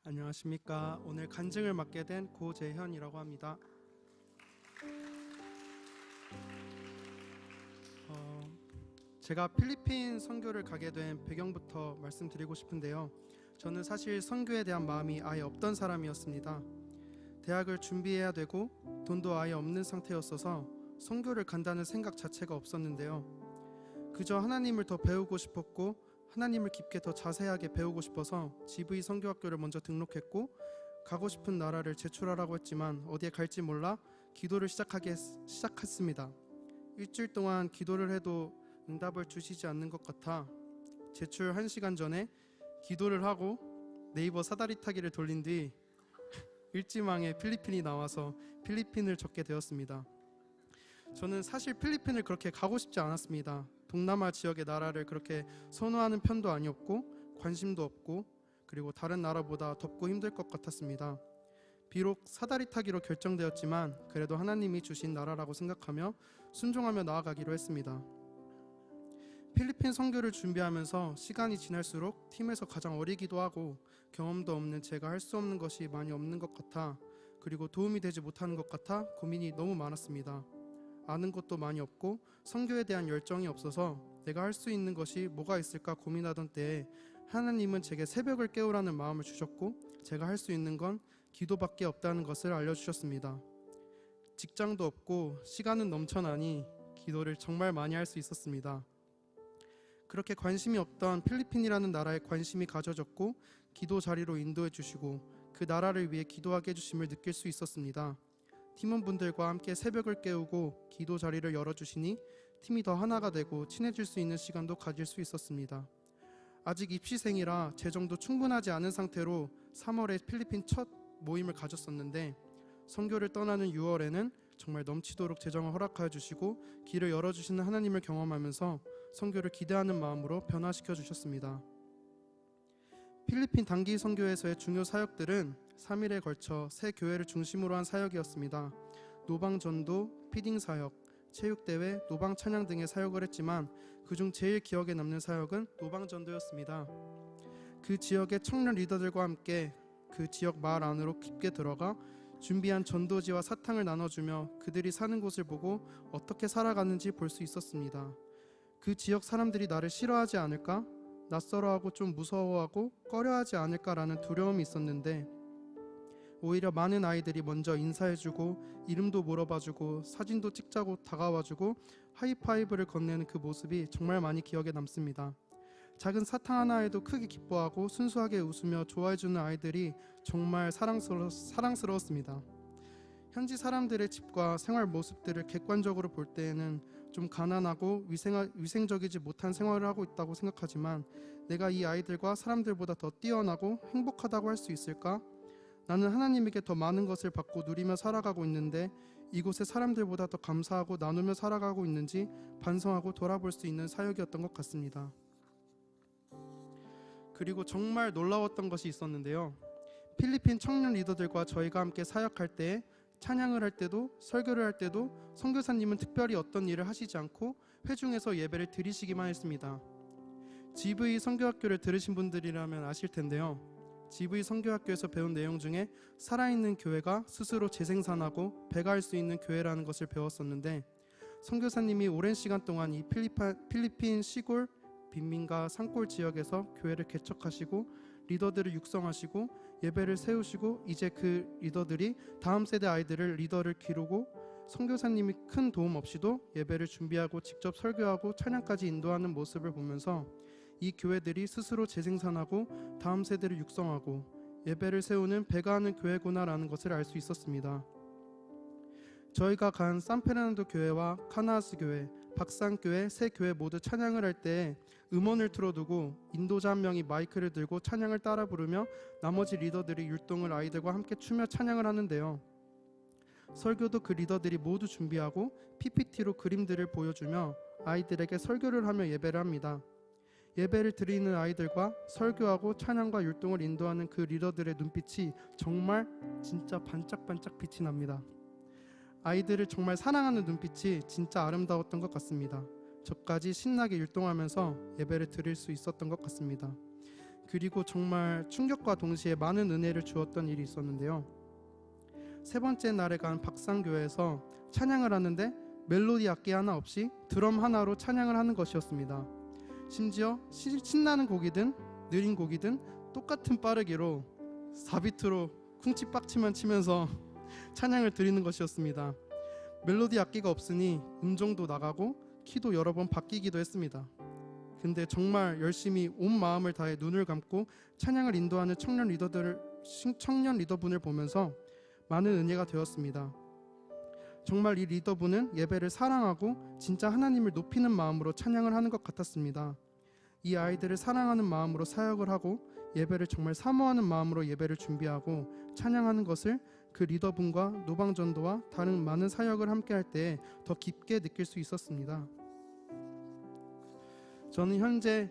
안녕하십니까. 오늘 간증을 맡게 된 고재현이라고 합니다. 제가 필리핀 선교를 가게 된 배경부터 말씀드리고 싶은데요. 저는 사실 선교에 대한 마음이 아예 없던 사람이었습니다. 대학을 준비해야 되고 돈도 아예 없는 상태였어서 선교를 간다는 생각 자체가 없었는데요. 그저 하나님을 더 배우고 싶었고 하나님을 깊게 더 자세하게 배우고 싶어서 GV 선교학교를 먼저 등록했고 가고 싶은 나라를 제출하라고 했지만 어디에 갈지 몰라 기도를 시작했습니다. 일주일 동안 기도를 해도 응답을 주시지 않는 것 같아 제출 1시간 전에 기도를 하고 네이버 사다리 타기를 돌린 뒤 일지망에 필리핀이 나와서 필리핀을 적게 되었습니다. 저는 사실 필리핀을 그렇게 가고 싶지 않았습니다. 동남아 지역의 나라를 그렇게 선호하는 편도 아니었고 관심도 없고 그리고 다른 나라보다 덥고 힘들 것 같았습니다. 비록 사다리 타기로 결정되었지만 그래도 하나님이 주신 나라라고 생각하며 순종하며 나아가기로 했습니다. 필리핀 선교를 준비하면서 시간이 지날수록 팀에서 가장 어리기도 하고 경험도 없는 제가 할 수 없는 것이 많이 없는 것 같아 그리고 도움이 되지 못하는 것 같아 고민이 너무 많았습니다. 아는 것도 많이 없고 선교에 대한 열정이 없어서 내가 할 수 있는 것이 뭐가 있을까 고민하던 때에 하나님은 제게 새벽을 깨우라는 마음을 주셨고 제가 할 수 있는 건 기도밖에 없다는 것을 알려주셨습니다. 직장도 없고 시간은 넘쳐나니 기도를 정말 많이 할 수 있었습니다. 그렇게 관심이 없던 필리핀이라는 나라에 관심이 가져졌고 기도 자리로 인도해 주시고 그 나라를 위해 기도하게 해주심을 느낄 수 있었습니다. 팀원분들과 함께 새벽을 깨우고 기도 자리를 열어주시니 팀이 더 하나가 되고 친해질 수 있는 시간도 가질 수 있었습니다. 아직 입시생이라 재정도 충분하지 않은 상태로 3월에 필리핀 첫 모임을 가졌었는데 선교를 떠나는 6월에는 정말 넘치도록 재정을 허락하여 주시고 길을 열어주시는 하나님을 경험하면서 선교를 기대하는 마음으로 변화시켜 주셨습니다. 필리핀 단기 선교에서의 중요 사역들은 3일에 걸쳐 새 교회를 중심으로 한 사역이었습니다. 노방전도, 피딩 사역, 체육대회, 노방 찬양 등의 사역을 했지만 그중 제일 기억에 남는 사역은 노방전도였습니다. 그 지역의 청년 리더들과 함께 그 지역 마을 안으로 깊게 들어가 준비한 전도지와 사탕을 나눠주며 그들이 사는 곳을 보고 어떻게 살아가는지 볼 수 있었습니다. 그 지역 사람들이 나를 싫어하지 않을까? 낯설어하고 좀 무서워하고 꺼려하지 않을까라는 두려움이 있었는데 오히려 많은 아이들이 먼저 인사해주고 이름도 물어봐주고 사진도 찍자고 다가와주고 하이파이브를 건네는 그 모습이 정말 많이 기억에 남습니다. 작은 사탕 하나에도 크게 기뻐하고 순수하게 웃으며 좋아해주는 아이들이 정말 사랑스러웠습니다. 현지 사람들의 집과 생활 모습들을 객관적으로 볼 때에는 좀 가난하고 위생적이지 못한 생활을 하고 있다고 생각하지만 내가 이 아이들과 사람들보다 더 뛰어나고 행복하다고 할 수 있을까? 나는 하나님에게 더 많은 것을 받고 누리며 살아가고 있는데 이곳의 사람들보다 더 감사하고 나누며 살아가고 있는지 반성하고 돌아볼 수 있는 사역이었던 것 같습니다. 그리고 정말 놀라웠던 것이 있었는데요. 필리핀 청년 리더들과 저희가 함께 사역할 때 찬양을 할 때도 설교를 할 때도 선교사님은 특별히 어떤 일을 하시지 않고 회중에서 예배를 드리시기만 했습니다. GV 선교학교를 들으신 분들이라면 아실 텐데요. GV 선교학교에서 배운 내용 중에 살아있는 교회가 스스로 재생산하고 배가할 수 있는 교회라는 것을 배웠었는데 선교사님이 오랜 시간 동안 이 필리핀 시골 빈민가 산골 지역에서 교회를 개척하시고 리더들을 육성하시고 예배를 세우시고 이제 그 리더들이 다음 세대 아이들을 리더를 기르고 선교사님이 큰 도움 없이도 예배를 준비하고 직접 설교하고 찬양까지 인도하는 모습을 보면서 이 교회들이 스스로 재생산하고 다음 세대를 육성하고 예배를 세우는 배가하는 교회구나라는 것을 알 수 있었습니다. 저희가 간 산페르난도 교회와 카나아스 교회, 박산교회 세 교회 모두 찬양을 할 때 음원을 틀어두고 인도자 한 명이 마이크를 들고 찬양을 따라 부르며 나머지 리더들이 율동을 아이들과 함께 추며 찬양을 하는데요. 설교도 그 리더들이 모두 준비하고 PPT로 그림들을 보여주며 아이들에게 설교를 하며 예배를 합니다. 예배를 드리는 아이들과 설교하고 찬양과 율동을 인도하는 그 리더들의 눈빛이 정말 진짜 반짝반짝 빛이 납니다. 아이들을 정말 사랑하는 눈빛이 진짜 아름다웠던 것 같습니다. 저까지 신나게 율동하면서 예배를 드릴 수 있었던 것 같습니다. 그리고 정말 충격과 동시에 많은 은혜를 주었던 일이 있었는데요. 세 번째 날에 간 박상교회에서 찬양을 하는데 멜로디 악기 하나 없이 드럼 하나로 찬양을 하는 것이었습니다. 심지어 신나는 곡이든 느린 곡이든 똑같은 빠르기로 4비트로 쿵치빡치만 치면서 찬양을 드리는 것이었습니다. 멜로디 악기가 없으니 음정도 나가고 키도 여러 번 바뀌기도 했습니다. 근데 정말 열심히 온 마음을 다해 눈을 감고 찬양을 인도하는 청년 리더분을 보면서 많은 은혜가 되었습니다. 정말 이 리더분은 예배를 사랑하고 진짜 하나님을 높이는 마음으로 찬양을 하는 것 같았습니다. 이 아이들을 사랑하는 마음으로 사역을 하고 예배를 정말 사모하는 마음으로 예배를 준비하고 찬양하는 것을 그 리더분과 노방전도와 다른 많은 사역을 함께 할 때 더 깊게 느낄 수 있었습니다. 저는 현재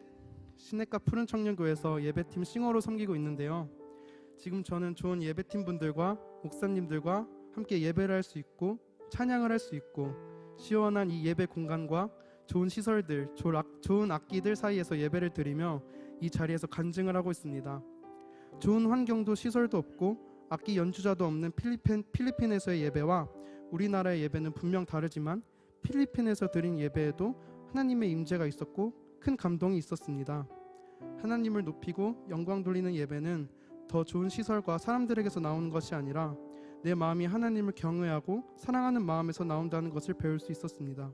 시냇가 푸른청년교회에서 예배팀 싱어로 섬기고 있는데요. 지금 저는 좋은 예배팀 분들과 목사님들과 함께 예배를 할 수 있고 찬양을 할 수 있고 시원한 이 예배 공간과 좋은 시설들, 좋은 악기들 사이에서 예배를 드리며 이 자리에서 간증을 하고 있습니다. 좋은 환경도 시설도 없고 악기 연주자도 없는 필리핀에서의 예배와 우리나라의 예배는 분명 다르지만 필리핀에서 드린 예배에도 하나님의 임재가 있었고 큰 감동이 있었습니다. 하나님을 높이고 영광 돌리는 예배는 더 좋은 시설과 사람들에게서 나오는 것이 아니라 내 마음이 하나님을 경외하고 사랑하는 마음에서 나온다는 것을 배울 수 있었습니다.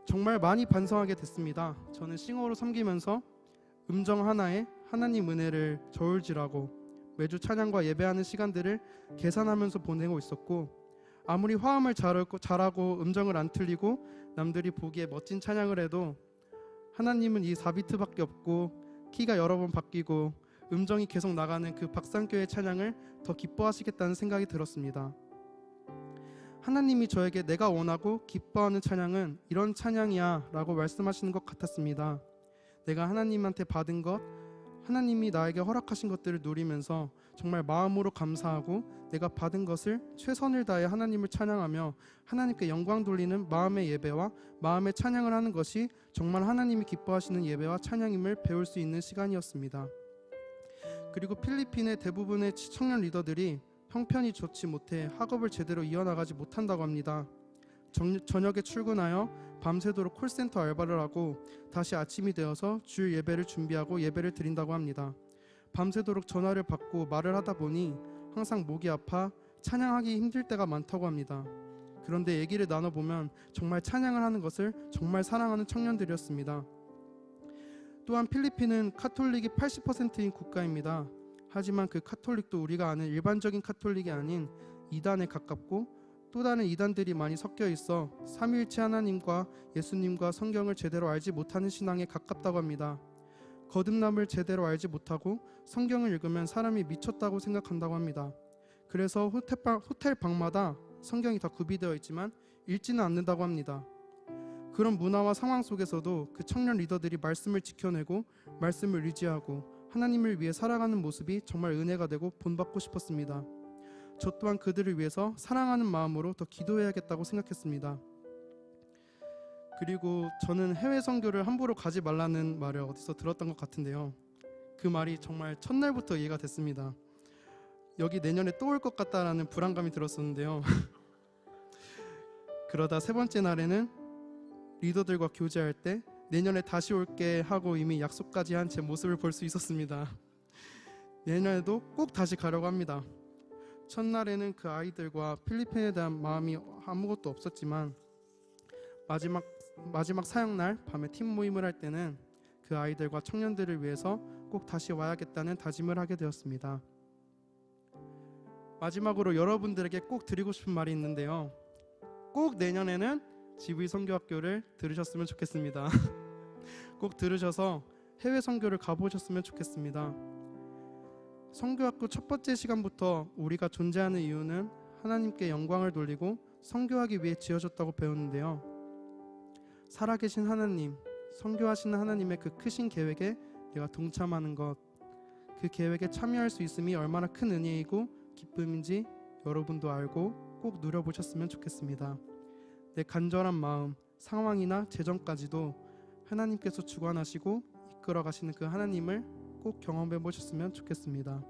정말 많이 반성하게 됐습니다. 저는 싱어로 섬기면서 음정 하나에 하나님 은혜를 저울질하고 매주 찬양과 예배하는 시간들을 계산하면서 보내고 있었고 아무리 화음을 잘하고 음정을 안 틀리고 남들이 보기에 멋진 찬양을 해도 하나님은 이 4비트밖에 없고 키가 여러 번 바뀌고 음정이 계속 나가는 그 박상교회 찬양을 더 기뻐하시겠다는 생각이 들었습니다. 하나님이 저에게 내가 원하고 기뻐하는 찬양은 이런 찬양이야 라고 말씀하시는 것 같았습니다. 내가 하나님한테 받은 것, 하나님이 나에게 허락하신 것들을 누리면서 정말 마음으로 감사하고 내가 받은 것을 최선을 다해 하나님을 찬양하며 하나님께 영광 돌리는 마음의 예배와 마음의 찬양을 하는 것이 정말 하나님이 기뻐하시는 예배와 찬양임을 배울 수 있는 시간이었습니다. 그리고 필리핀의 대부분의 청년 리더들이 형편이 좋지 못해 학업을 제대로 이어나가지 못한다고 합니다. 저녁에 출근하여 밤새도록 콜센터 알바를 하고 다시 아침이 되어서 주일 예배를 준비하고 예배를 드린다고 합니다. 밤새도록 전화를 받고 말을 하다 보니 항상 목이 아파 찬양하기 힘들 때가 많다고 합니다. 그런데 얘기를 나눠보면 정말 찬양을 하는 것을 정말 사랑하는 청년들이었습니다. 또한 필리핀은 카톨릭이 80%인 국가입니다. 하지만 그 카톨릭도 우리가 아는 일반적인 카톨릭이 아닌 이단에 가깝고 또 다른 이단들이 많이 섞여 있어 삼위일체 하나님과 예수님과 성경을 제대로 알지 못하는 신앙에 가깝다고 합니다. 거듭남을 제대로 알지 못하고 성경을 읽으면 사람이 미쳤다고 생각한다고 합니다. 그래서 호텔 방마다 성경이 다 구비되어 있지만 읽지는 않는다고 합니다. 그런 문화와 상황 속에서도 그 청년 리더들이 말씀을 지켜내고 말씀을 의지하고 하나님을 위해 살아가는 모습이 정말 은혜가 되고 본받고 싶었습니다. 저 또한 그들을 위해서 사랑하는 마음으로 더 기도해야겠다고 생각했습니다. 그리고 저는 해외 선교를 함부로 가지 말라는 말을 어디서 들었던 것 같은데요. 그 말이 정말 첫날부터 이해가 됐습니다. 여기 내년에 또 올 것 같다라는 불안감이 들었었는데요. 그러다 세 번째 날에는 리더들과 교제할 때 내년에 다시 올게 하고 이미 약속까지 한 제 모습을 볼 수 있었습니다. 내년에도 꼭 다시 가려고 합니다. 첫날에는 그 아이들과 필리핀에 대한 마음이 아무것도 없었지만 마지막 사역날 밤에 팀 모임을 할 때는 그 아이들과 청년들을 위해서 꼭 다시 와야겠다는 다짐을 하게 되었습니다. 마지막으로 여러분들에게 꼭 드리고 싶은 말이 있는데요. 꼭 내년에는 GV 선교학교를 들으셨으면 좋겠습니다. 꼭 들으셔서 해외 선교를 가보셨으면 좋겠습니다. 선교학교 첫 번째 시간부터 우리가 존재하는 이유는 하나님께 영광을 돌리고 선교하기 위해 지어졌다고 배우는데요. 살아계신 하나님, 선교하시는 하나님의 그 크신 계획에 내가 동참하는 것, 그 계획에 참여할 수 있음이 얼마나 큰 은혜이고 기쁨인지 여러분도 알고 꼭 누려보셨으면 좋겠습니다. 내 간절한 마음, 상황이나 재정까지도 하나님께서 주관하시고 이끌어 가시는 그 하나님을 꼭 경험해 보셨으면 좋겠습니다.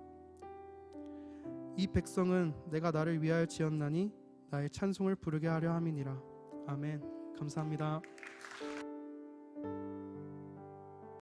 이 백성은 내가 나를 위하여 지었나니 나의 찬송을 부르게 하려 함이니라. 아멘. 감사합니다.